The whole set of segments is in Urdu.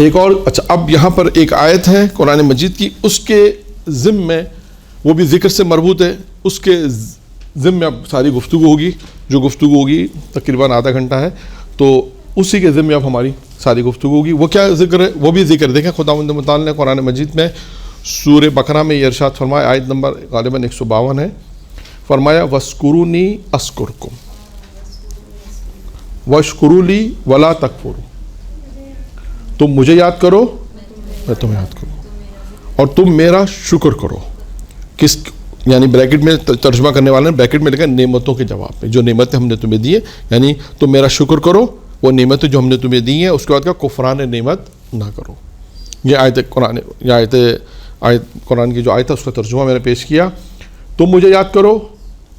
ایک اور اچھا، اب یہاں پر ایک آیت ہے قرآن مجید کی، اس کے ضمن میں، وہ بھی ذکر سے مربوط ہے، اس کے ضمن میں اب ساری گفتگو ہوگی، جو گفتگو ہوگی تقریباً آدھا گھنٹہ ہے، تو اسی کے ضمن میں اب ہماری ساری گفتگو ہوگی۔ وہ کیا ذکر ہے؟ وہ بھی ذکر دیکھیں خداوند متعال نے قرآن مجید میں سورہ بقرہ میں یہ ارشاد فرمایا، آیت نمبر غالباً 152 ہے، فرمایا وَاسْکُرُونِی أَذْکُرْکُم وَاشْکُرُوا لِی وَلَا تَکْفُرُوا، تم مجھے یاد کرو میں تمہیں یاد کروں، اور تم میرا شکر کرو۔ کس یعنی بریکٹ میں ترجمہ کرنے والے نے بریکٹ میں لکھا نعمتوں کے جواب میں، جو نعمتیں ہم نے تمہیں دی ہیں، یعنی تم میرا شکر کرو، وہ نعمتیں جو ہم نے تمہیں دی ہیں، اس کے بعد کا کفران نعمت نہ کرو۔ یہ آیت قرآن، یہ آیت قرآن کی جو آیت ہے اس کا ترجمہ میں نے پیش کیا۔ تم مجھے یاد کرو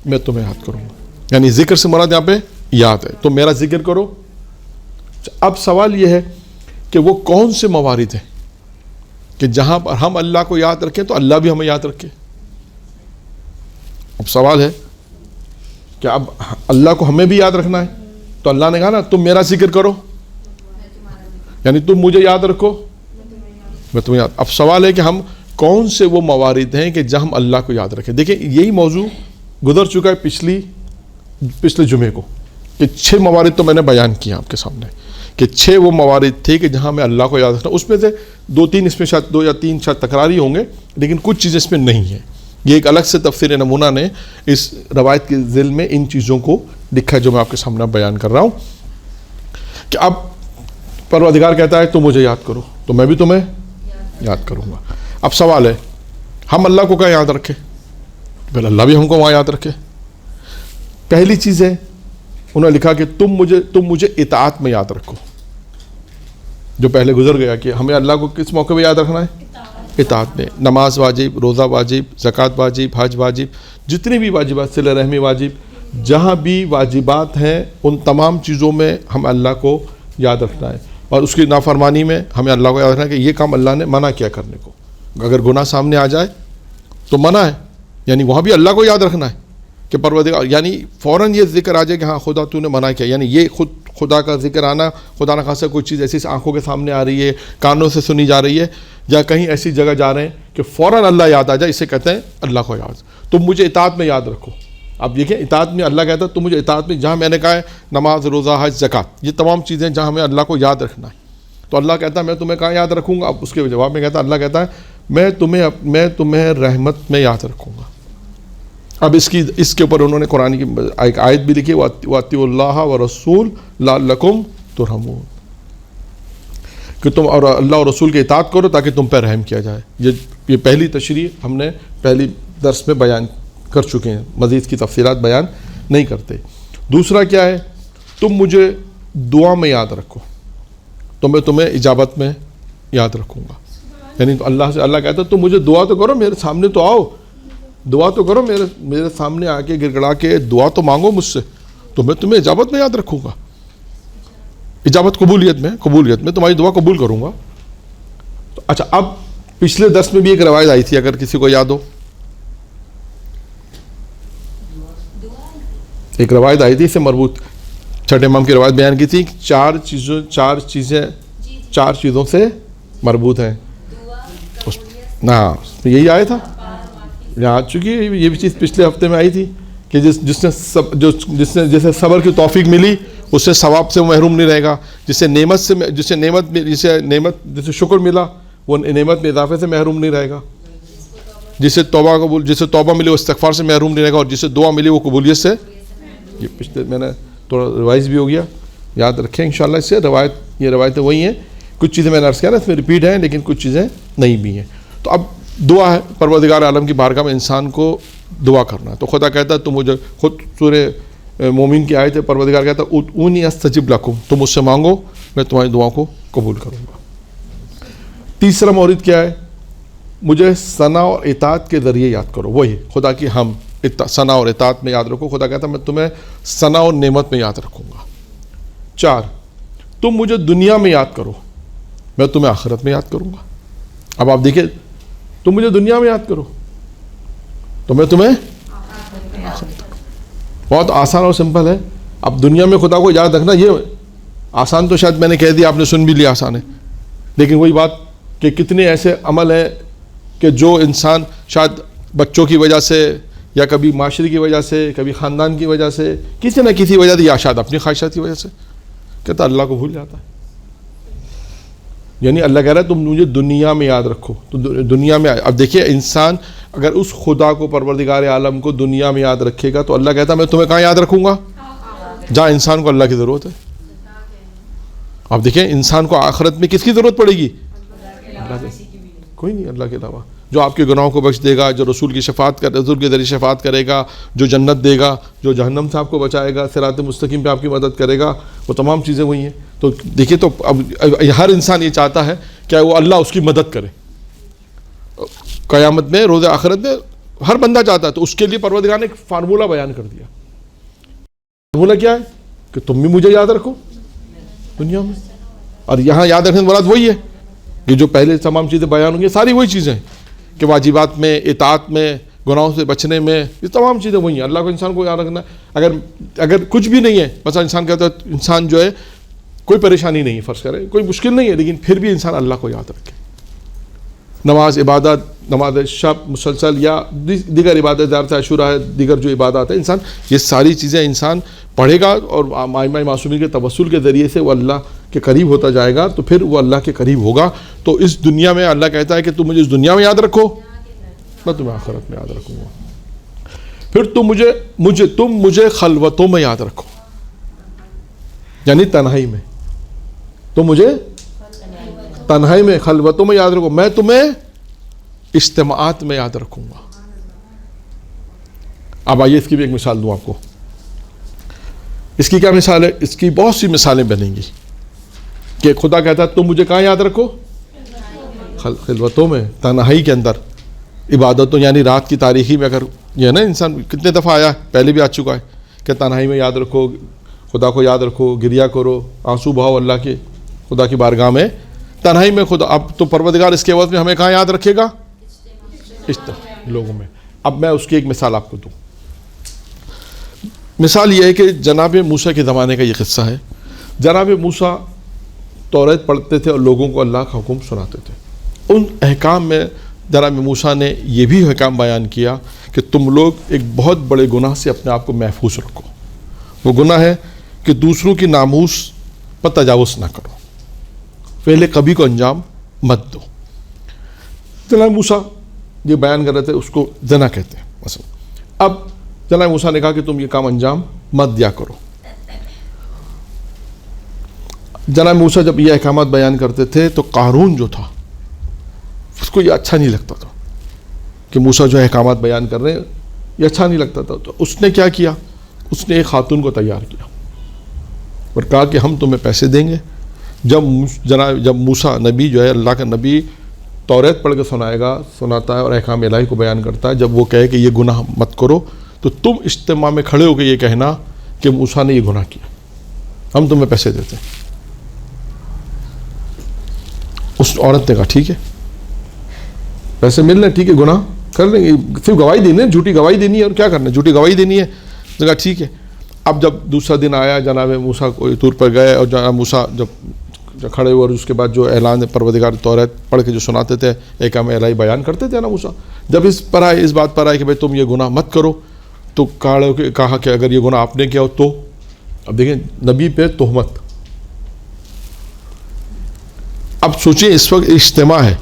میں تمہیں یاد کروں گا، یعنی ذکر سے مراد یہاں پہ یاد ہے، تم میرا ذکر کرو۔ اب سوال یہ ہے کہ وہ کون سے موارد ہیں کہ جہاں پر ہم اللہ کو یاد رکھیں تو اللہ بھی ہمیں یاد رکھے؟ اب سوال ہے کہ اب اللہ کو ہمیں بھی یاد رکھنا ہے، تو اللہ نے کہا نا تم میرا ذکر کرو، یعنی تم مجھے یاد رکھو میں تمہیں یاد۔ اب سوال ہے کہ ہم کون سے وہ موارد ہیں کہ جہاں ہم اللہ کو یاد رکھیں؟ دیکھیں یہی موضوع گزر چکا ہے پچھلے جمعے کو، کہ 6 موارد تو میں نے بیان کیا آپ کے سامنے، کہ 6 وہ موارد تھے کہ جہاں میں اللہ کو یاد رکھنا۔ اس میں سے 2-3 اس میں شاید 2 یا 3 شاید تکراری ہوں گے، لیکن کچھ چیزیں اس میں نہیں ہیں۔ یہ ایک الگ سے تفسیر نمونہ نے اس روایت کے ذیل میں ان چیزوں کو لکھا ہے جو میں آپ کے سامنے بیان کر رہا ہوں، کہ اب پروردگار کہتا ہے تم مجھے یاد کرو تو میں بھی تمہیں یاد کروں گا۔ اب سوال ہے ہم اللہ کو کیا یاد رکھیں؟ پھر اللہ بھی ہم کو وہاں یاد رکھے۔ پہلی چیز ہے انہوں نے لکھا کہ تم مجھے اطاعت میں یاد رکھو، جو پہلے گزر گیا کہ ہمیں اللہ کو کس موقع پہ یاد رکھنا ہے؟ اطاعت میں۔ نماز واجب، روزہ واجب، زکوٰۃ واجب، حج واجب، جتنی بھی واجبات، صلہ رحمی واجب، جہاں بھی واجبات ہیں ان تمام چیزوں میں ہم اللہ کو یاد رکھنا ہے، اور اس کی نافرمانی میں ہمیں اللہ کو یاد رکھنا ہے کہ یہ کام اللہ نے منع کیا کرنے کو۔ اگر گناہ سامنے آ جائے تو منع ہے، یعنی وہاں بھی اللہ کو یاد رکھنا ہے کہ پروردگار، یعنی فوراً یہ ذکر آ جائے کہ ہاں خدا تو نے منع کیا، یعنی یہ خدا کا ذکر آنا، خدا نہ خاصا کوئی چیز ایسی آنکھوں کے سامنے آ رہی ہے، کانوں سے سنی جا رہی ہے، یا کہیں ایسی جگہ جا رہے ہیں کہ فوراً اللہ یاد آ جائے، اسے کہتے ہیں اللہ کو یاد۔ تم مجھے اطاعت میں یاد رکھو۔ اب دیکھیں اطاعت میں اللہ کہتا ہے تم مجھے اطاعت میں، جہاں میں نے کہا ہے نماز، روزہ، حج، زکوٰۃ، یہ تمام چیزیں جہاں ہمیں اللہ کو یاد رکھنا ہے، تو اللہ کہتا ہے میں تمہیں کہاں یاد رکھوں گا؟ اب اس کے جواب میں کہتا ہے اللہ کہتا ہے میں تمہیں رحمت میں یاد رکھوں گا۔ اب اس کے اوپر انہوں نے قرآن کی ایک آیت بھی لکھی، وَأَطِیعُوا اللَّهَ وَالرَّسُولَ لَعَلَّکُمْ تُرْحَمُونَ، کہ تم اور اللہ اور رسول کی اطاعت کرو تاکہ تم پہ رحم کیا جائے۔ یہ پہلی تشریح ہم نے پہلی درس میں بیان کر چکے ہیں، مزید کی تفصیلات بیان نہیں کرتے۔ دوسرا کیا ہے؟ تم مجھے دعا میں یاد رکھو تو میں تمہیں اجابت میں یاد رکھوں گا، یعنی اللہ سے اللہ کہتا ہے تم مجھے دعا تو کرو، میرے سامنے تو آؤ، دعا تو کرو، میرے سامنے آ کے گڑ گڑا کے دعا تو مانگو مجھ سے، تو میں تمہیں اجابت میں یاد رکھوں گا۔ اجابت قبولیت میں تمہاری دعا قبول کروں گا۔ تو اچھا، اب پچھلے درس میں بھی ایک روایت آئی تھی، اگر کسی کو یاد ہو، ایک روایت آئی تھی اس سے مربوط، چھٹے امام کی روایت بیان کی تھی، 4 چیزوں سے مربوط ہیں۔ یہی آیا تھا، یہاں آ چکی ہے، یہ بھی چیز پچھلے ہفتے میں آئی تھی کہ جس نے جیسے صبر کی توفیق ملی اس سے ثواب سے محروم نہیں رہے گا، جسے شکر ملا وہ نعمت میں اضافے سے محروم نہیں رہے گا، جسے توبہ ملی وہ استغفار سے محروم نہیں رہے گا، اور جسے دعا ملی وہ قبولیت سے۔ یہ پچھلے میں نے تھوڑا ریوائز بھی ہو گیا، یاد رکھیں انشاءاللہ اس سے، یہ روایتیں وہی ہیں، کچھ چیزیں میں نے عرض کیا نا اس میں ریپیٹ ہیں لیکن کچھ چیزیں نہیں بھی ہیں۔ تو اب دعا ہے، پروردگار عالم کی بارگاہ میں انسان کو دعا کرنا ہے، تو خدا کہتا ہے تم مجھے، خود سورہ مومن کی آیت ہے، پروردگار کہتا ہے ادعونی استجب لکم، تم مجھ سے مانگو میں تمہاری دعا کو قبول کروں گا۔ تیسرا مورد کیا ہے؟ مجھے ثنا اور اطاعت کے ذریعے یاد کرو، وہی خدا کی ہم ثنا اور اطاعت میں یاد رکھو، خدا کہتا ہے میں تمہیں ثنا اور نعمت میں یاد رکھوں گا۔ 4، تم مجھے دنیا میں یاد کرو میں تمہیں آخرت میں یاد کروں گا۔ اب آپ دیکھیں، تم مجھے دنیا میں یاد کرو تو میں تمہیں بہت آسان اور سمپل ہے۔ اب دنیا میں خدا کو یاد رکھنا یہ آسان تو شاید میں نے کہہ دیا، آپ نے سن بھی لیا آسان ہے، لیکن وہی بات کہ کتنے ایسے عمل ہیں کہ جو انسان شاید بچوں کی وجہ سے یا کبھی معاشرے کی وجہ سے، کبھی خاندان کی وجہ سے، کسی نہ کسی وجہ سے، یا شاید اپنی خواہشات کی وجہ سے کہتا اللہ کو بھول جاتا ہے. یعنی اللہ کہہ رہا ہے تم مجھے دنیا میں یاد رکھو. تو دنیا میں، اب دیکھیے انسان اگر اس خدا کو، پروردگار عالم کو دنیا میں یاد رکھے گا تو اللہ کہتا ہے میں تمہیں کہاں یاد رکھوں گا؟ جہاں انسان کو اللہ کی ضرورت ہے. اب دیکھیں انسان کو آخرت میں کس کی ضرورت پڑے گی؟ اللہ کی. کوئی نہیں اللہ کے علاوہ. جو آپ کے گناہوں کو بخش دے گا، جو رسول کی شفاعت کر، رسول کے ذریعے شفاعت کرے گا، جو جنت دے گا، جو جہنم سے آپ کو بچائے گا، صراط مستقیم پہ آپ کی مدد کرے گا، وہ تمام چیزیں وہی ہیں. تو دیکھیے تو اب ہر انسان یہ چاہتا ہے کہ وہ اللہ اس کی مدد کرے. قیامت میں، روز آخرت میں ہر بندہ چاہتا ہے. تو اس کے لیے پروردگار نے ایک فارمولہ بیان کر دیا. فارمولہ کیا ہے؟ کہ تم بھی مجھے یاد رکھو دنیا میں. اور یہاں یاد رکھنے کی مراد وہی ہے کہ جو پہلے تمام چیزیں بیان ہوں گی ساری وہی چیزیں ہیں کہ واجبات میں، اطاعت میں، گناہوں سے بچنے میں، یہ تمام چیزیں وہی ہیں. اللہ کو، انسان کو یاد رکھنا ہے. اگر کچھ بھی نہیں ہے، بس انسان کہتا ہے، انسان جو ہے کوئی پریشانی نہیں ہے، فرض کرے کوئی مشکل نہیں ہے، لیکن پھر بھی انسان اللہ کو یاد رکھے. نماز، عبادت، نماز شب مسلسل، یا دیگر عبادت، زیارت عاشورہ ہے، دیگر جو عبادات ہیں، انسان یہ ساری چیزیں انسان پڑھے گا اور ائمہ معصومین کے توسل کے ذریعے سے وہ اللہ کے قریب ہوتا جائے گا، تو پھر وہ اللہ کے قریب ہوگا. تو اس دنیا میں اللہ کہتا ہے کہ تم مجھے اس دنیا میں یاد رکھو، میں تمہیں آخرت میں یاد رکھوں گا. پھر تم مجھے خلوتوں میں یاد رکھو، یعنی تنہائی میں. تم مجھے تنہائی میں، خلوتوں میں یاد رکھو. میں تمہیں اجتماعات میں یاد رکھوں گا. اب آئیے اس کی بھی ایک مثال دوں آپ کو. اس کی کیا مثال ہے؟ اس کی بہت سی مثالیں بنیں گی کہ خدا کہتا ہے تم مجھے کہاں یاد رکھو؟ خلوتوں میں، تنہائی کے اندر، عبادتوں، یعنی رات کی تاریکی میں. اگر یہ ہے نا، انسان کتنے دفعہ آیا ہے، پہلے بھی آ چکا ہے کہ تنہائی میں یاد رکھو، خدا کو یاد رکھو، گریہ کرو، آنسو بہاؤ اللہ کے، خدا کی بارگاہ میں، تنہائی میں. خدا اب تو پروردگار اس کے عوض میں ہمیں کہاں یاد رکھے گا؟ لوگوں میں. اب میں اس کی ایک مثال آپ کو دوں. مثال یہ ہے کہ جناب موسیٰ کے زمانے کا یہ قصہ ہے. جناب موسیٰ توریت پڑھتے تھے اور لوگوں کو اللہ کا حکم سناتے تھے. ان احکام میں جناب موسیٰ نے یہ بھی احکام بیان کیا کہ تم لوگ ایک بہت بڑے گناہ سے اپنے آپ کو محفوظ رکھو. وہ گناہ ہے کہ دوسروں کی ناموس پر تجاوز نہ کرو، پہلے کبھی کو انجام مت دو. جناب موسیٰ یہ بیان کر رہے تھے، اس کو زنا کہتے ہیں مثلا. اب جناب موسیٰ نے کہا کہ تم یہ کام انجام مت دیا کرو. جناب موسیٰ جب یہ احکامات بیان کرتے تھے تو قارون جو تھا اس کو یہ اچھا نہیں لگتا تھا کہ موسیٰ جو احکامات بیان کر رہے ہیں یہ اچھا نہیں لگتا تھا. تو اس نے کیا کیا؟ اس نے ایک خاتون کو تیار کیا اور کہا کہ ہم تمہیں پیسے دیں گے جب موسیٰ نبی جو ہے، اللہ کا نبی، توریت پڑھ کے سناتا ہے اور احکام الہی کو بیان کرتا ہے، جب وہ کہے کہ یہ گناہ مت کرو تو تم اجتماع میں کھڑے ہو کے یہ کہنا کہ موسیٰ نے یہ گناہ کیا، ہم تمہیں پیسے دیتے ہیں. اس عورت نے کہا ٹھیک ہے، پیسے مل رہے ہیں، ٹھیک ہے، گناہ کر لیں گے، صرف گواہی دینی ہے، جھوٹی گواہی دینی ہے، اور کیا کرنا ہے، جھوٹی گواہی دینی ہے. کہا ٹھیک ہے. اب جب دوسرا دن آیا، جناب موسیٰ کوئی طور پر گئے اور جناب موسیٰ جب کھڑے ہوئے اور اس کے بعد جو اعلان پروردگار توریت پڑھ کے جو سناتے تھے، احکام الہی بیان کرتے تھے نا موسیٰ، جب اس بات پر آئے کہ بھائی تم یہ گناہ مت کرو، تو کہا کہ اگر یہ گناہ آپ نے کیا ہو تو. اب دیکھیں نبی پہ تہمت. اب سوچیں اس وقت اجتماع ہے،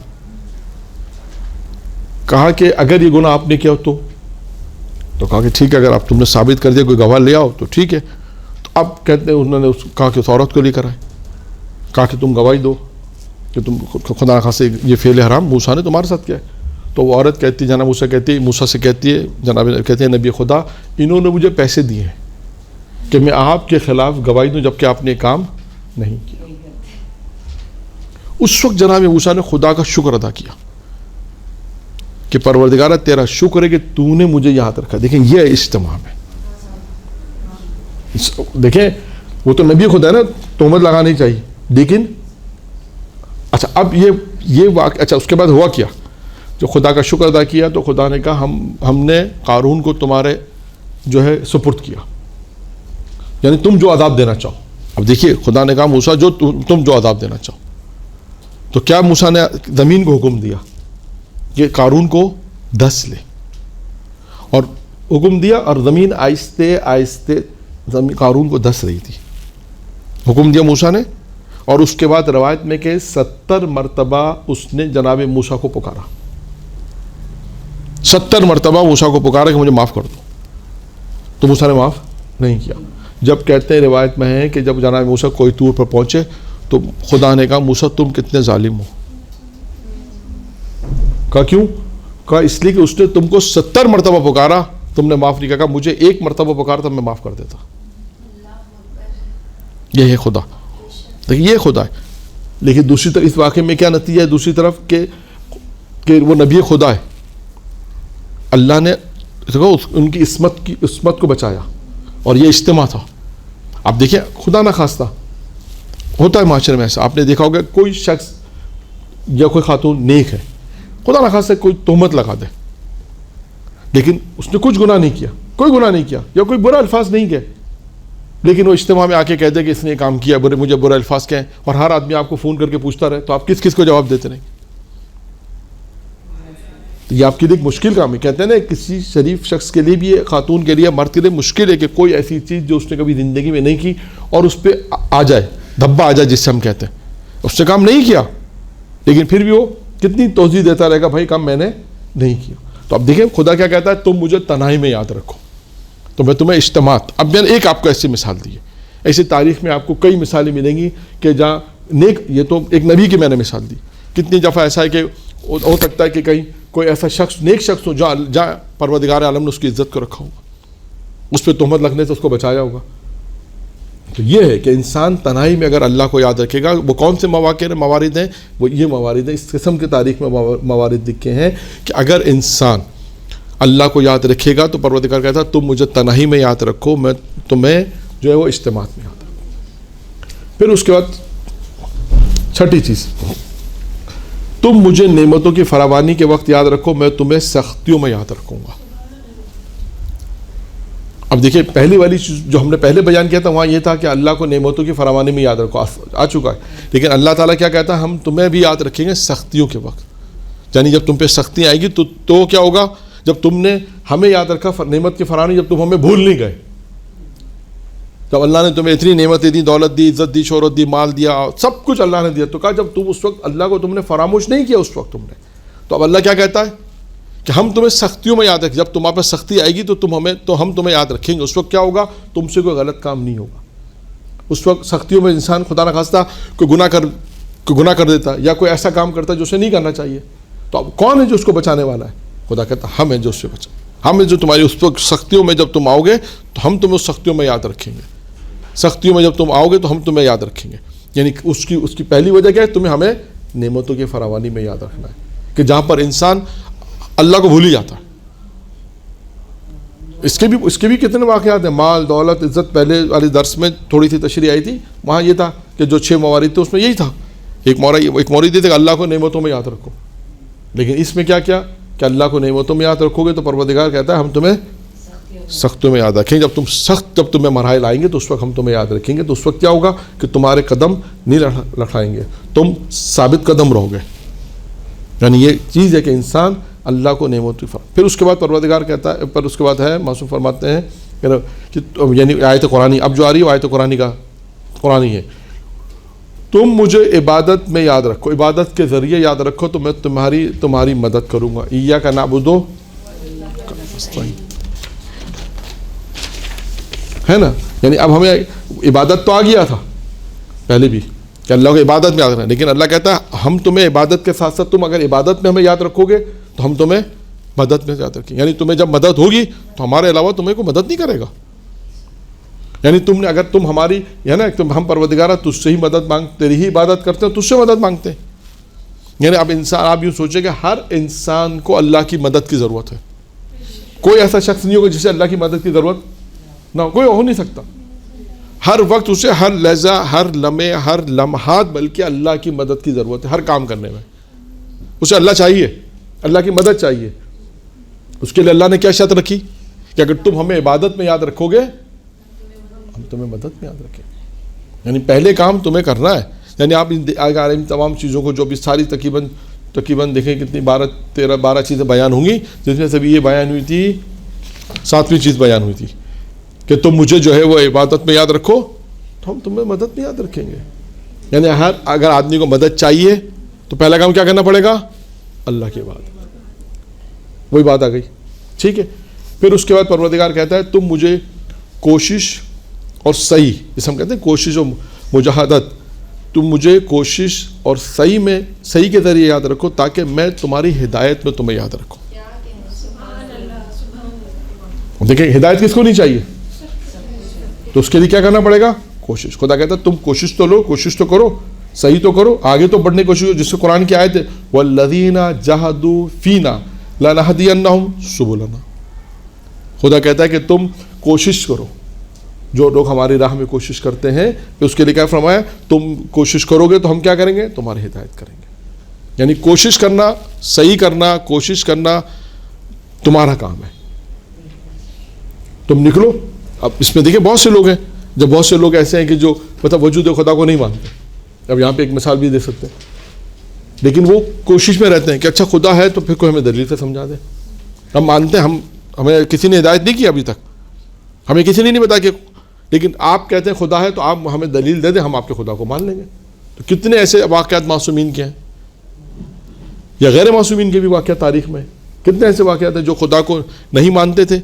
کہا کہ اگر یہ گناہ آپ نے کیا ہو تو کہا کہ ٹھیک ہے، اگر آپ تم نے ثابت کر دیا، کوئی گواہ لے آؤ تو ٹھیک ہے. تو اب کہتے ہیں انہوں نے کہا کہ اس عورت کو لے کر آئے، کہا کہ تم گواہی دو کہ تم خدا نخواستہ یہ فعل حرام موسیٰ نے تمہارے ساتھ کیا ہے. تو وہ عورت کہتی ہے، جناب موسیٰ سے کہتی ہے، جناب کہتے ہیں نبی خدا انہوں نے مجھے پیسے دیے ہیں کہ میں آپ کے خلاف گواہی دوں جبکہ آپ نے کام نہیں کیا. اس وقت جناب موسیٰ نے خدا کا شکر ادا کیا کہ پروردگارہ تیرا شکر ہے کہ تو نے مجھے یاد رکھا. دیکھیں یہ اجتماع میں، دیکھیں وہ تو نبی خدا ہے نا، تہمت لگانی چاہیے، لیکن اچھا اب یہ واقعہ، اچھا اس کے بعد ہوا کیا؟ جو خدا کا شکر ادا کیا تو خدا نے کہا ہم نے قارون کو تمہارے جو ہے سپرد کیا، یعنی تم جو عذاب دینا چاہو. اب دیکھیے خدا نے کہا موسیٰ جو تم جو عذاب دینا چاہو. تو کیا موسیٰ نے زمین کو حکم دیا کہ قارون کو دس لے, اور حکم دیا, اور زمین آہستہ آہستہ قارون کو دس رہی تھی, حکم دیا موسیٰ نے. اور اس کے بعد روایت میں کہ 70 مرتبہ اس نے جناب موسیٰ کو پکارا, 70 مرتبہ موسیٰ کو پکارا کہ مجھے معاف کر دو, تو موسیٰ نے معاف نہیں کیا. جب کہتے ہیں روایت میں ہے کہ جب جناب موسیٰ کوئی طور پر پہنچے تو خدا نے کہا موسیٰ تم کتنے ظالم ہو. کہا کیوں؟ کہا اس لیے کہ اس نے تم کو 70 مرتبہ پکارا, تم نے معاف نہیں کیا. کہا مجھے ایک مرتبہ پکارا تھا میں معاف کر دیتا. یہ ہے خدا, یہ خدا ہے. لیکن دوسری طرف اس واقعے میں کیا نتیجہ ہے دوسری طرف کہ وہ نبی خدا ہے, اللہ نے ان کی عصمت کو بچایا, اور یہ اجتماع تھا. آپ دیکھیں خدا نہ خواستہ ہوتا ہے معاشرے میں ایسا, آپ نے دیکھا ہوگا کوئی شخص یا کوئی خاتون نیک ہے, خدا نہ خواستہ کوئی تہمت لگا دے, لیکن اس نے کچھ گناہ نہیں کیا, کوئی گناہ نہیں کیا یا کوئی برا الفاظ نہیں کہے, لیکن وہ اجتماع میں آ کے کہہ دے کہ اس نے کام کیا, مجھے برا الفاظ کہیں, اور ہر آدمی آپ کو فون کر کے پوچھتا رہے, تو آپ کس کس کو جواب دیتے رہیں؟ یہ آپ کے لیے ایک مشکل کام ہے. کہتے ہیں نا کسی شریف شخص کے لیے بھی, خاتون کے لیے, مرد کے لیے مشکل ہے کہ کوئی ایسی چیز جو اس نے کبھی زندگی میں نہیں کی اور اس پہ آ جائے, دھبا آ جائے جس سے ہم کہتے ہیں. اس نے کام نہیں کیا لیکن پھر بھی وہ کتنی توضیح دیتا رہے گا, بھائی کام میں نے نہیں کیا. تو اب دیکھیں خدا کیا کہتا ہے, تم مجھے تنہائی میں یاد رکھو تو میں تمہیں اجتماعات. اب میں نے ایک آپ کو ایسی مثال دی ہے, ایسی تاریخ میں آپ کو کئی مثالیں ملیں گی کہ جہاں نیک, یہ تو ایک نبی کی میں نے مثال دی. کتنی دفعہ ایسا ہے کہ ہو سکتا ہے کہ کہیں کوئی ایسا شخص, نیک شخص ہو جہاں پروردگار عالم نے اس کی عزت کو رکھا ہوگا, اس پہ تہمت لگنے سے اس کو بچایا ہوگا. تو یہ ہے کہ انسان تنہائی میں اگر اللہ کو یاد رکھے گا, وہ کون سے موارد ہیں, وہ یہ موارد ہیں, اس قسم کی تاریخ میں موارد لکھے ہیں کہ اگر انسان اللہ کو یاد رکھے گا تو پروردگار کہتا ہے تم مجھے تنہائی میں یاد رکھو, میں تمہیں جو ہے وہ اجتماعات میں یاد رکھوں. پھر اس کے بعد چھٹی چیز, تم مجھے نعمتوں کی فراوانی کے وقت یاد رکھو, میں تمہیں سختیوں میں یاد رکھوں گا. اب دیکھیں پہلی والی چیز جو ہم نے پہلے بیان کیا تھا وہاں یہ تھا کہ اللہ کو نعمتوں کی فراوانی میں یاد رکھو, آ چکا ہے. لیکن اللہ تعالیٰ کیا کہتا ہے, ہم تمہیں بھی یاد رکھیں گے سختیوں کے وقت. یعنی جب تم پہ سختی آئے گی تو کیا ہوگا, جب تم نے ہمیں یاد رکھا نعمت کی فراوانی, جب تم ہمیں بھول نہیں گئے, جب اللہ نے تمہیں اتنی نعمتیں دی, دولت دی, عزت دی, شہرت دی, مال دیا, سب کچھ اللہ نے دیا, تو کہا جب تم اس وقت اللہ کو تم نے فراموش نہیں کیا اس وقت تم نے, تو اب اللہ کیا کہتا ہے کہ ہم تمہیں سختیوں میں یاد رکھیں. جب تمہارے پاس سختی آئے گی تو ہم تمہیں یاد رکھیں گے. اس وقت کیا ہوگا, تم سے کوئی غلط کام نہیں ہوگا. اس وقت سختیوں میں انسان خدا نہ خواستہ کوئی گناہ کر دیتا یا کوئی ایسا کام کرتا جو اسے نہیں کرنا چاہیے, تو اب کون ہے جو اس کو بچانے والا ہے؟ خدا کہتا ہم ہیں جو اس سے بچا, ہم ہیں جو تمہاری اس وقت سختیوں میں جب تم آؤ گے تو ہم تمہیں اس سختیوں میں یاد رکھیں گے. سختیوں میں جب تم آؤ گے تو ہم تمہیں یاد رکھیں گے. یعنی اس کی پہلی وجہ کیا ہے, تمہیں ہمیں نعمتوں کی فراوانی میں یاد رکھنا ہے, کہ جہاں پر انسان اللہ کو بھول ہی جاتا ہے. اس کے بھی کتنے واقعات ہیں, مال, دولت, عزت. پہلے والے درس میں تھوڑی سی تشریح آئی تھی, وہاں یہ تھا کہ جو 6 موارد تھے اس میں یہی تھا. ایک مورد یہ تھا کہ اللہ کو نعمتوں میں یاد رکھو. لیکن اس میں کیا کہ اللہ کو نعمتوں میں یاد رکھو گے تو پروردگار کہتا ہے ہم تمہیں سختیوں میں یاد رکھیں گے. جب تمہیں مراحل آئیں گے تو اس وقت ہم تمہیں یاد رکھیں گے. تو اس وقت کیا ہوگا کہ تمہارے قدم نہیں لڑکھائیں گے, تم ثابت قدم رہو گے. یعنی یہ چیز ہے کہ انسان اللہ کو نعمتوں کی. پھر اس کے بعد پروردگار کہتا ہے, پر اس کے بعد ہے معصوم فرماتے ہیں کہ یعنی آیت قرآنی اب جو آ رہی ہے وہ آیت قرآنی ہے, تم مجھے عبادت میں یاد رکھو, عبادت کے ذریعے یاد رکھو تو میں تمہاری مدد کروں گا. ایاک نعبد ہے نا, یعنی اب ہمیں عبادت تو آ گیا تھا پہلے بھی کہ اللہ کو عبادت میں یاد رکھنا, لیکن اللہ کہتا ہے ہم تمہیں عبادت کے ساتھ ساتھ تم اگر عبادت میں ہمیں یاد رکھو گے تو ہم تمہیں مدد میں یاد رکھیں گے. یعنی تمہیں جب مدد ہوگی تو ہمارے علاوہ تمہیں کوئی مدد نہیں کرے گا. یعنی تم نے اگر تم ہماری ہے نا, ہم پروردگارہ تجھ سے ہی مدد مانگتے, تیری ہی عبادت کرتے ہیں, تجھ سے مدد مانگتے ہیں. یعنی اب انسان, آپ یوں سوچیں کہ ہر انسان کو اللہ کی مدد کی ضرورت ہے. کوئی ایسا شخص نہیں ہوگا جسے اللہ کی مدد کی ضرورت نہ, کوئی ہو نہیں سکتا. ہر وقت اسے ہر لحظہ, ہر لمحے, ہر لمحات بلکہ اللہ کی مدد کی ضرورت ہے. ہر کام کرنے میں اسے اللہ چاہیے, اللہ کی مدد چاہیے. اس کے لیے اللہ نے کیا شرط رکھی کہ اگر تم ہمیں عبادت میں یاد رکھو گے ہم تمہیں مدد میں یاد رکھیں. یعنی پہلے کام تمہیں کرنا ہے. یعنی آپ آگے آ رہی تمام چیزوں کو جو بھی ساری تقریباً دیکھیں کتنی 12 چیزیں بیان ہوں گی، جس میں سے بھی یہ بیان ہوئی تھی 7ویں چیز بیان ہوئی تھی کہ تم مجھے جو ہے وہ عبادت میں یاد رکھو تو ہم تمہیں مدد میں یاد رکھیں گے. یعنی اگر آدمی کو مدد چاہیے تو پہلا کام کیا کرنا پڑے گا؟ اللہ کے بعد. وہی بات آ گئی. ٹھیک ہے. پھر اس کے بعد پروردگار کہتا ہے تم مجھے کوشش اور سعی، جسے ہم کہتے ہیں کوشش و مجاہدت، تم مجھے کوشش اور صحیح کے ذریعے یاد رکھو تاکہ میں تمہاری ہدایت میں تمہیں یاد رکھوں. دیکھیں ہدایت کس کو نہیں چاہیے؟ تو اس کے لیے کیا کرنا پڑے گا؟ کوشش. خدا کہتا ہے تم کوشش تو لو، کوشش تو کرو، صحیح تو کرو، آگے تو بڑھنے کی کوشش کرو، جس کو قرآن کی آیت ہے وَالَّذِينَ جَاهَدُوا فِينَا لَنَهْدِيَنَّهُمْ سُبُلَنَا. خدا کہتا ہے کہ تم کوشش کرو. جو لوگ ہماری راہ میں کوشش کرتے ہیں اس کے لیے کیا فرمایا؟ تم کوشش کرو گے تو ہم کیا کریں گے؟ تمہاری ہدایت کریں گے. یعنی کوشش کرنا، صحیح کرنا، کوشش کرنا تمہارا کام ہے. تم نکلو. اب اس میں دیکھیں بہت سے لوگ ہیں، جب بہت سے لوگ ایسے ہیں کہ جو مطلب وجود خدا کو نہیں مانتے. اب یہاں پہ ایک مثال بھی دے سکتے ہیں، لیکن وہ کوشش میں رہتے ہیں کہ اچھا خدا ہے تو پھر کوئی ہمیں دلیل سے سمجھا دے. ہم مانتے ہیں، ہمیں کسی نے ہدایت نہیں کی ابھی تک، ہمیں کسی نے نہیں بتایا کہ، لیکن آپ کہتے ہیں خدا ہے تو آپ ہمیں دلیل دے دیں، ہم آپ کے خدا کو مان لیں گے. تو کتنے ایسے واقعات معصومین کے ہیں یا غیر معصومین کے بھی واقعات تاریخ میں، کتنے ایسے واقعات ہیں جو خدا کو نہیں مانتے تھے،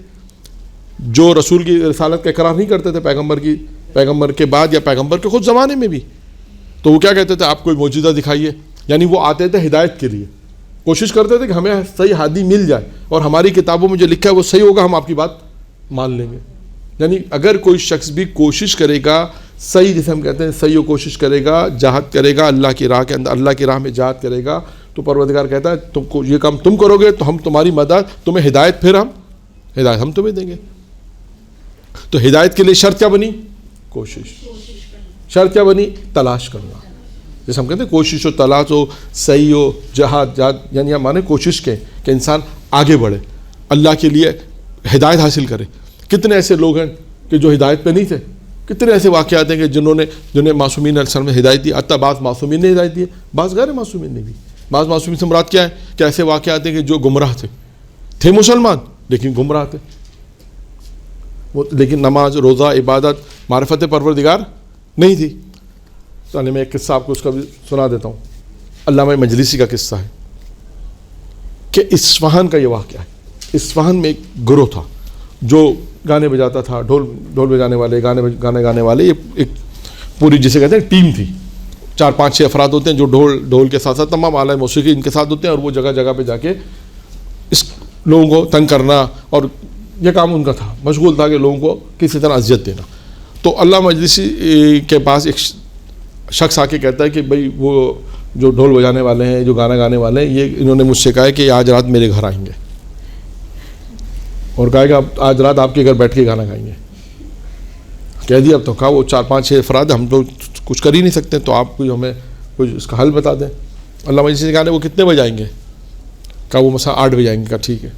جو رسول کی رسالت کا اقرار نہیں کرتے تھے پیغمبر کے بعد یا پیغمبر کے خود زمانے میں بھی. تو وہ کیا کہتے تھے؟ آپ کوئی معجزہ دکھائیے. یعنی وہ آتے تھے ہدایت کے لیے، کوشش کرتے تھے کہ ہمیں صحیح ہادی مل جائے اور ہماری کتابوں میں جو لکھا ہے وہ صحیح ہوگا، ہم آپ کی بات مان لیں گے. یعنی اگر کوئی شخص بھی کوشش کرے گا صحیح، جسے ہم کہتے ہیں صحیح، و کوشش کرے گا، جہاد کرے گا اللہ کی راہ کے اندر، اللہ کی راہ میں جہاد کرے گا، تو پروردگار کہتا ہے تم کو یہ کام تم کرو گے تو ہم تمہاری مدد، تمہیں ہدایت، پھر ہدایت ہم تمہیں دیں گے. تو ہدایت کے لیے شرط کیا بنی؟ کوشش. شرط کیا بنی؟ تلاش کرنا. جیسے ہم کہتے ہیں کوشش و تلاش و صحیح و جہاد، یعنی ہم مانے کوشش کے کہ انسان آگے بڑھے، اللہ کے لیے ہدایت حاصل کرے. کتنے ایسے لوگ ہیں کہ جو ہدایت پہ نہیں تھے، کتنے ایسے واقعات ہیں کہ جنہیں معصومین علیہ السلام نے ہدایت دی. حتیٰ بعض معصومین نے ہدایت دی، بعض غیر معصومین نے بھی. بعض معصومین سے مراد کیا ہے کہ ایسے واقعات ہیں کہ جو گمراہ تھے مسلمان لیکن گمراہ تھے، لیکن نماز، روزہ، عبادت، معرفت پروردگار نہیں تھی. تو میں ایک قصہ آپ کو اس کا بھی سنا دیتا ہوں. علامہ مجلسی کا قصہ ہے کہ اصفہان کا یہ واقعہ ہے. اصفہان میں ایک گروہ تھا جو گانے بجاتا تھا، ڈھول بجانے والے، گانے گانے والے. یہ ایک پوری جسے کہتے ہیں ٹیم تھی. 4-5-6 افراد ہوتے ہیں جو ڈھول کے ساتھ ساتھ تمام آلہ موسیقی ان کے ساتھ ہوتے ہیں، اور وہ جگہ جگہ پہ جا کے اس لوگوں کو تنگ کرنا، اور یہ کام ان کا تھا، مشغول تھا کہ لوگوں کو کسی طرح اذیت دینا. تو علامہ مجلسی کے پاس ایک شخص آ کے کہتا ہے کہ بھائی وہ جو ڈھول بجانے والے ہیں، جو گانا گانے والے ہیں، یہ انہوں نے مجھ سے کہا ہے کہ آج رات میرے گھر آئیں گے، اور کہا کہ آج رات آپ کے گھر بیٹھ کے گانا گائیں گے. کہہ دیا. اب تو کہا وہ 4-5-6 افراد ہم تو کچھ کر ہی نہیں سکتے، تو آپ کوئی ہمیں کوئی اس کا حل بتا دیں. علامہ مجلسی نے کہا وہ کتنے بجے آئیں گے؟ کہا وہ مثلا 8 بجے آئیں گے. کہا ٹھیک ہے.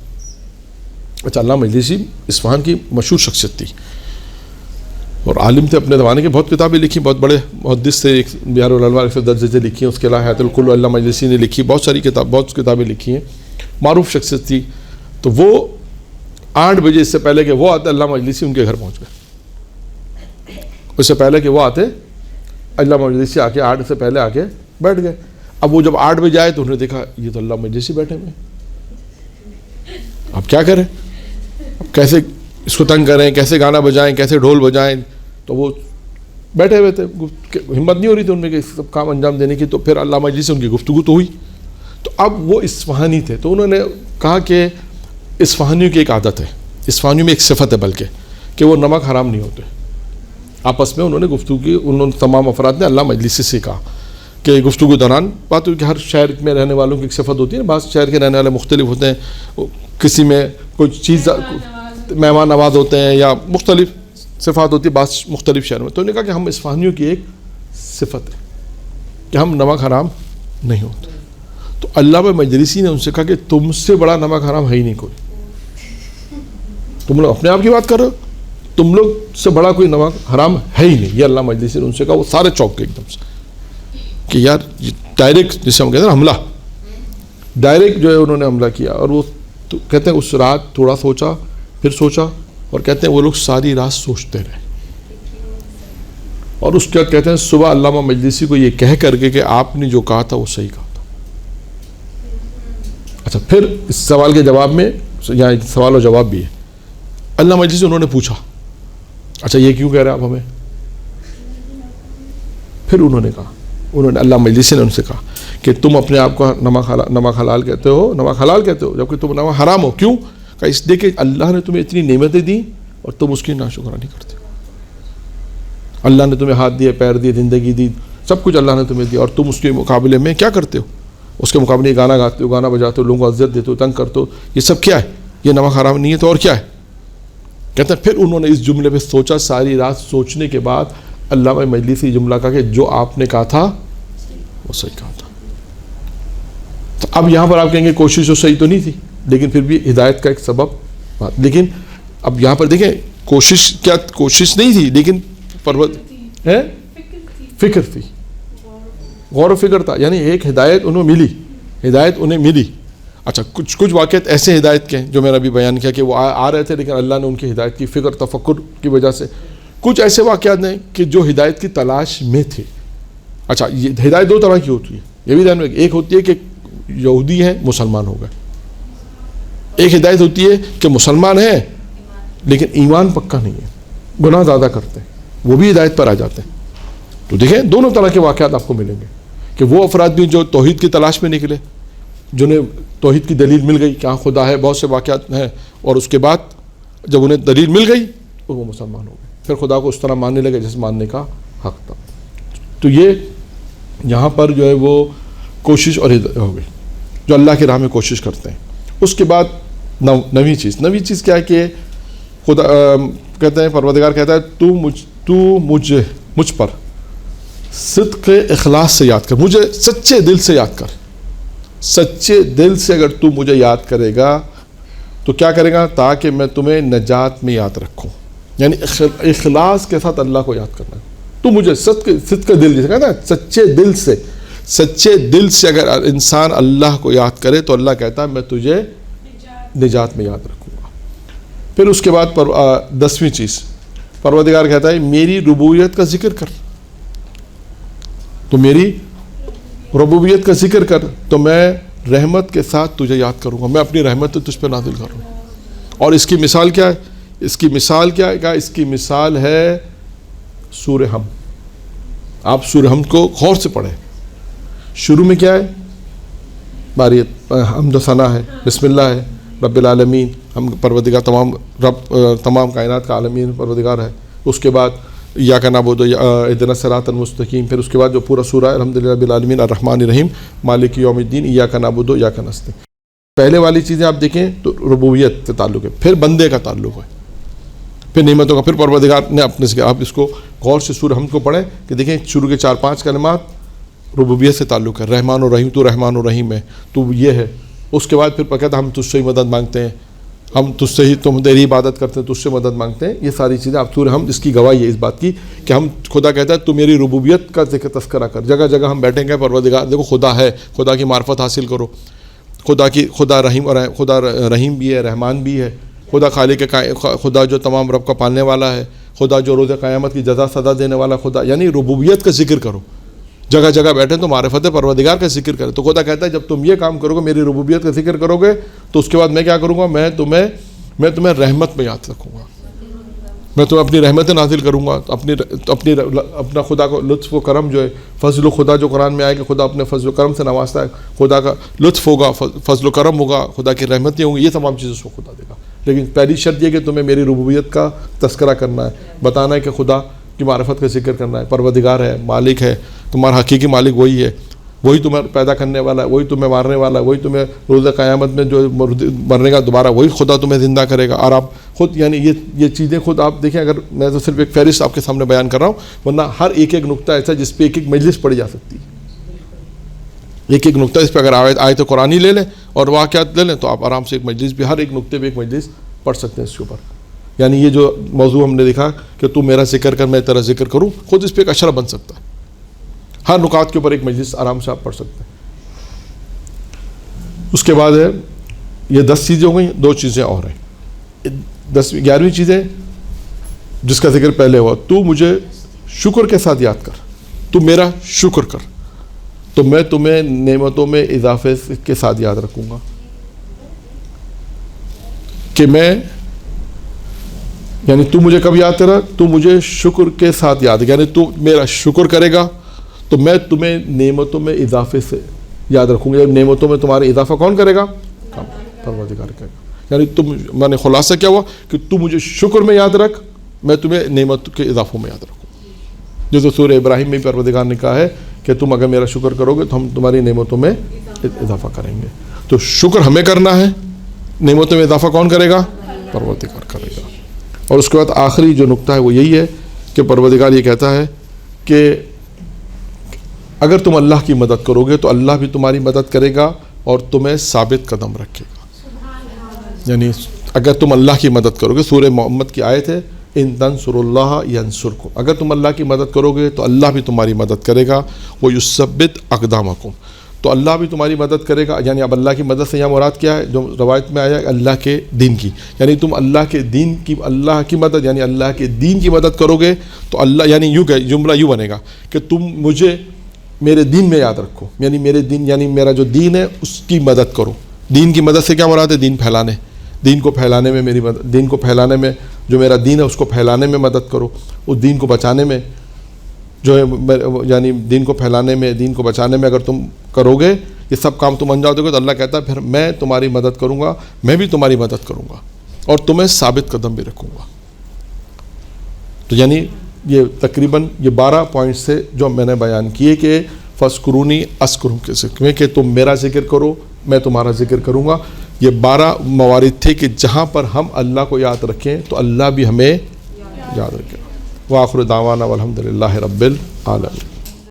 اچھا، علامہ مجلسی اصفہان کی مشہور شخصیت تھی اور عالم تھے. اپنے زمانے کے بہت کتابیں لکھی، بہت بڑے محدث تھے. بہار الانوار 110 جلدیں لکھی ہیں. اس کے علاوہ حیات الکل علامہ مجلسی نے لکھی، بہت کتابیں لکھی ہیں. معروف شخصیت تھی. تو وہ 8 بجے، اس سے پہلے کہ وہ آتے، علامہ مجلسی ان کے گھر پہنچ گئے. اس سے پہلے کہ وہ آتے، علامہ مجلسی آ کے 8 سے پہلے آ کے بیٹھ گئے. اب وہ جب 8 بجے آئے تو انہوں نے دیکھا یہ تو علامہ مجلسی بیٹھے ہوئے. اب کیا کریں؟ اب کیسے اس کو تنگ کریں، کیسے گانا بجائیں، کیسے ڈھول بجائیں؟ تو وہ بیٹھے ہوئے تھے، ہمت نہیں ہو رہی تھی ان میں کہ سب کام انجام دینے کی. تو پھر علامہ مجلسی سے ان کی گفتگو تو ہوئی. تو اب وہ اصفہانی تھے، تو انہوں نے کہا کہ اصفہانیوں کی ایک عادت ہے، اصفہانیوں میں ایک صفت ہے بلکہ، کہ وہ نمک حرام نہیں ہوتے. آپس میں انہوں نے گفتگو کی. انہوں نے تمام افراد نے علامہ مجلسی سے کہا کہ گفتگو دوران بات ہوئی کہ ہر شہر میں رہنے والوں کی ایک صفت ہوتی ہے. بعض شہر کے رہنے والے مختلف ہوتے ہیں، کسی میں کوئی چیز مہمان نواز ہوتے ہیں یا مختلف صفات ہوتی ہے بعض مختلف شہروں میں. تو انہوں نے کہا کہ ہم اصفہانیوں کی ایک صفت ہے کہ ہم نمک حرام نہیں ہوتے. تو علامہ مجلسی نے ان سے کہا کہ تم سے بڑا نمک حرام ہے ہی نہیں کوئی. تم لوگ اپنے آپ کی بات کر رہے ہو، تم لوگ سے بڑا کوئی نمک حرام ہے ہی نہیں. یہ علامہ مجلسی نے ان سے کہا. وہ سارے چوک کے ایک دم سے. کہ یار ڈائریکٹ جسے ہم کہتے ہیں حملہ، ڈائریکٹ جو ہے انہوں نے حملہ کیا. اور وہ کہتے ہیں اس رات تھوڑا سوچا، پھر سوچا، اور کہتے ہیں وہ لوگ ساری رات سوچتے رہے. اور اس کے بعد کہتے ہیں صبح علامہ مجلسی کو یہ کہہ کر کے کہ آپ نے جو کہا تھا وہ صحیح کہا تھا. اچھا پھر اس سوال کے جواب میں یہاں ایک سوال و جواب بھی ہے. علامہ مجلسی انہوں نے پوچھا اچھا یہ کیوں کہہ رہے ہیں آپ ہمیں؟ پھر انہوں نے کہا، انہوں نے علامہ مجلسی نے ان سے کہا کہ تم اپنے آپ کو نمک حلال کہتے ہو، نمک حلال کہتے ہو، جبکہ تم نمک حرام ہو. کیوں؟ کہ اس لیے کہ اللہ نے تمہیں اتنی نعمتیں دیں اور تم اس کی ناشکرانی کرتے ہو. اللہ نے تمہیں ہاتھ دیے، پیر دیے، زندگی دی، سب کچھ اللہ نے تمہیں دیا، اور تم اس کے مقابلے میں کیا کرتے ہو؟ اس کے مقابلے گانا گاتے ہو، گانا بجاتے ہو، لوگوں کو اذیت دیتے ہو، تنگ کرتے ہو. یہ سب کیا ہے؟ یہ نمک حرام نہیں ہے تو اور کیا ہے؟ کہتے ہیں پھر انہوں نے اس جملے پہ سوچا، ساری رات سوچنے کے بعد علامہ مجلسی جملہ کہا کہ جو آپ نے کہا تھا وہ صحیح کہا تھا. تو اب یہاں پر آپ کہیں گے کوشش تو صحیح تو نہیں تھی، لیکن پھر بھی ہدایت کا ایک سبب بات. لیکن اب یہاں پر دیکھیں کوشش کیا، کوشش نہیں تھی لیکن فکر تھی، غور و فکر تھا. یعنی ایک ہدایت انہیں ملی، ہدایت انہیں ملی. اچھا کچھ واقعات ایسے ہدایت کے جو میں نے ابھی بیان کیا کہ وہ آ رہے تھے لیکن اللہ نے ان کی ہدایت کی فکر تفکر کی وجہ سے. کچھ ایسے واقعات ہیں کہ جو ہدایت کی تلاش میں تھے. اچھا یہ ہدایت دو طرح کی ہوتی ہے، یہ بھی دھیان میں. ایک ہوتی ہے کہ یہودی ہیں مسلمان ہو گئے، ایک ہدایت ہوتی ہے کہ مسلمان ہیں لیکن ایمان پکا نہیں ہے، گناہ زیادہ کرتے ہیں، وہ بھی ہدایت پر آ جاتے ہیں. تو دیکھیں دونوں طرح کے واقعات آپ کو ملیں گے کہ وہ افراد بھی جو توحید کی تلاش میں نکلے، جنہیں توحید کی دلیل مل گئی کہ ہاں خدا ہے، بہت سے واقعات ہیں، اور اس کے بعد جب انہیں دلیل مل گئی تو وہ مسلمان ہو گئے، پھر خدا کو اس طرح ماننے لگے جیسے ماننے کا حق تھا. تو یہ یہاں پر جو ہے وہ کوشش اور ہو گئی جو اللہ کی راہ میں کوشش کرتے ہیں. اس کے بعد نویں چیز کیا ہے کہ خدا کہتے ہیں، پروردگار کہتا ہے تو مجھ پر صدق اخلاص سے یاد کر، مجھے سچے دل سے یاد کر. سچے دل سے اگر تو مجھے یاد کرے گا تو کیا کرے گا؟ تاکہ میں تمہیں نجات میں یاد رکھوں. یعنی اخلاص کے ساتھ اللہ کو یاد کرنا ہے. تو مجھے صدق دل جیسے کہتا ہے، سچے دل سے اگر انسان اللہ کو یاد کرے تو اللہ کہتا ہے میں تجھے نجات میں یاد رکھوں گا. پھر اس کے بعد 10ویں چیز پروردگار کہتا ہے میری ربوبیت کا ذکر کر. تو میری ربوبیت کا ذکر کر تو میں رحمت کے ساتھ تجھے یاد کروں گا، میں اپنی رحمت تجھ پہ نازل کروں گا. اور اس کی مثال کیا ہے؟ اس کی مثال کیا ہے؟ اس کی مثال ہے سورہ حمد. آپ سورہ حمد کو غور سے پڑھیں. شروع میں کیا ہے؟ باریت حمد و ثنا ہے، بسم اللہ ہے، رب العالمین، ہم پروردگار تمام کائنات کا عالمین پروردگار ہے. اس کے بعد ایاک نعبد اہدنا الصراط المستقیم. پھر اس کے بعد جو پورا سورہ ہے الحمدللہ رب العالمین الرحمن الرحیم مالک یوم الدین ایاک نعبد ایاک نستعین. پہلے والی چیزیں آپ دیکھیں تو ربوبیت سے تعلق ہے، پھر بندے کا تعلق ہے، پھر نعمتوں کا، پھر پروردگار نے اپنے سے. آپ اس کو غور سے سورہ حمد کو پڑھیں کہ دیکھیں شروع کے 4-5 کلمات ربوبیت سے تعلق ہے. رحمان الرحیم، تو رحمان الرحیم ہے، تو یہ ہے. اس کے بعد پھر کہتا ہے ہم تجھ سے ہی مدد مانگتے ہیں، ہم تجھ سے ہی، تم تیری عبادت کرتے ہیں، تجھ سے مدد مانگتے ہیں. یہ ساری چیزیں آپ سورہ حمد اس کی گواہی ہے اس بات کی کہ ہم، خدا کہتا ہے تو میری ربوبیت کا ذکر تذکرہ کر. جگہ جگہ ہم بیٹھیں گے پروردگار دیکھو خدا ہے، خدا کی معرفت حاصل کرو. خدا رحیم، اور خدا رحیم بھی ہے، رحمان بھی ہے. خدا خالق، خدا جو تمام رب کا پالنے والا ہے، خدا جو روز قیامت کی جزا سزا دینے والا خدا. یعنی ربوبیت کا ذکر کرو، جگہ جگہ بیٹھے تو معرفت پروردگار کا ذکر کرے. تو خدا کہتا ہے جب تم یہ کام کرو گے، میری ربوبیت کا ذکر کرو گے، تو اس کے بعد میں کیا کروں گا؟ میں تمہیں رحمت میں یاد رکھوں گا، میں تمہیں اپنی رحمتیں نازل کروں گا. اپنا خدا کو لطف و کرم جو ہے، فضل و خدا جو قرآن میں آئے کہ خدا اپنے فضل و کرم سے نوازتا ہے، خدا کا لطف ہوگا، فضل و کرم ہوگا، خدا کی رحمتیں ہوں گی، یہ تمام چیزیں اس کو خدا دے گا. لیکن پہلی شرط یہ کہ تمہیں میری ربوبیت کا تذکرہ کرنا ہے، بتانا ہے کہ خدا کی معرفت کا ذکر کرنا ہے، پروردگار ہے، مالک ہے، تمہارا حقیقی مالک وہی ہے، وہی تمہیں پیدا کرنے والا ہے، وہی تمہیں مارنے والا ہے، وہی تمہیں روز قیامت میں جو مرنے کا دوبارہ وہی خدا تمہیں زندہ کرے گا. اور آپ خود یعنی یہ چیزیں خود آپ دیکھیں. اگر میں تو صرف ایک فہرست آپ کے سامنے بیان کر رہا ہوں، ورنہ ہر ایک نقطہ ایسا ہے جس پہ ایک مجلس پڑھی جا سکتی ہے. ایک نقطہ اس پہ اگر آیت قرآن لے لیں اور واقعات لے لیں تو آپ آرام سے ایک مجلس بھی، ہر ایک نقطے پہ ایک مجلس پڑھ سکتے ہیں اس کے اوپر. یعنی یہ جو موضوع ہم نے دیکھا کہ تو میرا ذکر کر میں تیرا ذکر کروں، خود اس پہ ایک اشرہ بن سکتا ہے. ہر نکات کے اوپر ایک مجلس آرام سے آپ پڑھ سکتے ہیں۔ اس کے بعد ہے یہ 10 چیزیں ہو گئیں، 2 چیزیں اور ہیں۔ 11ویں چیزیں جس کا ذکر پہلے ہوا، تو مجھے شکر کے ساتھ یاد کر، تو میرا شکر کر تو میں تمہیں نعمتوں میں اضافے کے ساتھ یاد رکھوں گا۔ کہ میں یعنی تو مجھے کب یاد کرا؟ تو مجھے شکر کے ساتھ یاد، یعنی تو میرا شکر کرے گا تو میں تمہیں نعمتوں میں اضافے سے یاد رکھوں گا۔ نعمتوں میں تمہارا اضافہ کون کرے گا؟ پروردگار کرے گا۔ یعنی تم، میں نے خلاصہ کیا ہوا کہ تو مجھے شکر میں یاد رکھ، میں تمہیں نعمت کے اضافوں میں یاد رکھوں۔ جیسے سورہ ابراہیم میں پروردگار نے کہا ہے کہ تم اگر میرا شکر کرو گے تو ہم تمہاری نعمتوں میں اضافہ کریں گے۔ تو شکر ہمیں کرنا ہے، نعمتوں میں اضافہ کون کرے گا؟ پروردگار کرے گا۔ اور اس کے بعد آخری جو نقطہ ہے وہ یہی ہے کہ پروردگار یہ کہتا ہے کہ اگر تم اللہ کی مدد کرو گے تو اللہ بھی تمہاری مدد کرے گا اور تمہیں ثابت قدم رکھے گا۔ یعنی اگر تم اللہ کی مدد کرو گے، سورہ محمد کی آیت ہے ان تنصروا اللہ ینصرکم، اگر تم اللہ کی مدد کرو گے تو اللہ بھی تمہاری مدد کرے گا۔ ویثبت اقدامکم، تو اللہ بھی تمہاری مدد کرے گا۔ یعنی اب اللہ کی مدد سے یہاں مراد کیا ہے؟ جو روایت میں آیا اللہ کے دین کی، یعنی تم اللہ کے دین کی، اللہ کی مدد یعنی اللہ کے دین کی مدد کرو گے تو اللہ، یعنی یوں کہ جملہ یوں بنے گا کہ تم مجھے میرے دین میں یاد رکھو، یعنی میرے دین، یعنی میرا جو دین ہے اس کی مدد کرو۔ دین کی مدد سے کیا مراد ہے؟ دین پھیلانے، دین کو پھیلانے میں میری مدد، دین کو پھیلانے میں، جو میرا دین ہے اس کو پھیلانے میں مدد کرو، اس دین کو بچانے میں جو ہے، یعنی دین کو پھیلانے میں، دین کو بچانے میں اگر تم کرو گے، یہ سب کام تم انجام دو گے تو اللہ کہتا ہے پھر میں تمہاری مدد کروں گا، میں بھی تمہاری مدد کروں گا اور تمہیں ثابت قدم بھی رکھوں گا۔ تو یعنی یہ تقریباً یہ 12 پوائنٹس سے جو میں نے بیان کیے کہ فَاذْكُرُونِی أَذْكُرْكُم کے ذکر میں، کہ تم میرا ذکر کرو میں تمہارا ذکر کروں گا۔ یہ 12 موارد تھے کہ جہاں پر ہم اللہ کو یاد رکھیں تو اللہ بھی ہمیں یاد رکھے۔ وآخر دعوانا والحمد للہ رب العالمین۔